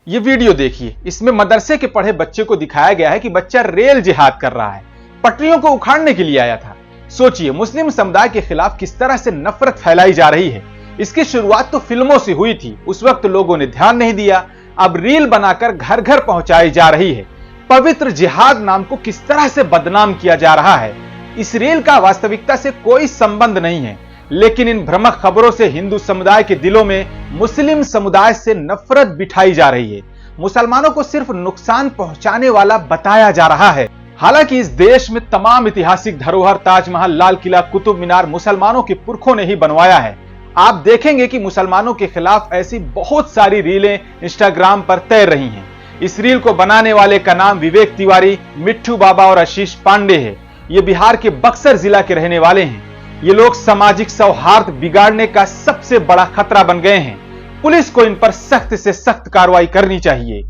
ये वीडियो देखिए, इसमें मदरसे के पढ़े बच्चे को दिखाया गया है कि बच्चा रेल जिहाद कर रहा है, पटरियों को उखाड़ने के लिए आया था। सोचिए, मुस्लिम समुदाय के खिलाफ किस तरह से नफरत फैलाई जा रही है। इसकी शुरुआत तो फिल्मों से हुई थी, उस वक्त लोगों ने ध्यान नहीं दिया। अब रील बनाकर घर घर पहुंचाई जा रही है। पवित्र जिहाद नाम को किस तरह से बदनाम किया जा रहा है। इस रील का वास्तविकता से कोई संबंध नहीं है, लेकिन इन भ्रामक खबरों से हिंदू समुदाय के दिलों में मुस्लिम समुदाय से नफरत बिठाई जा रही है। मुसलमानों को सिर्फ नुकसान पहुंचाने वाला बताया जा रहा है। हालांकि इस देश में तमाम ऐतिहासिक धरोहर, ताजमहल, लाल किला, कुतुब मीनार मुसलमानों के पुरखों ने ही बनवाया है। आप देखेंगे कि मुसलमानों के खिलाफ ऐसी बहुत सारी रीलें इंस्टाग्राम पर तैर रही हैं। इस रील को बनाने वाले का नाम विवेक तिवारी, मिट्ठू बाबा और आशीष पांडे है। ये बिहार के बक्सर जिला के रहने वाले हैं। ये लोग सामाजिक सौहार्द बिगाड़ने का सबसे बड़ा खतरा बन गए हैं। पुलिस को इन पर सख्त से सख्त कार्रवाई करनी चाहिए।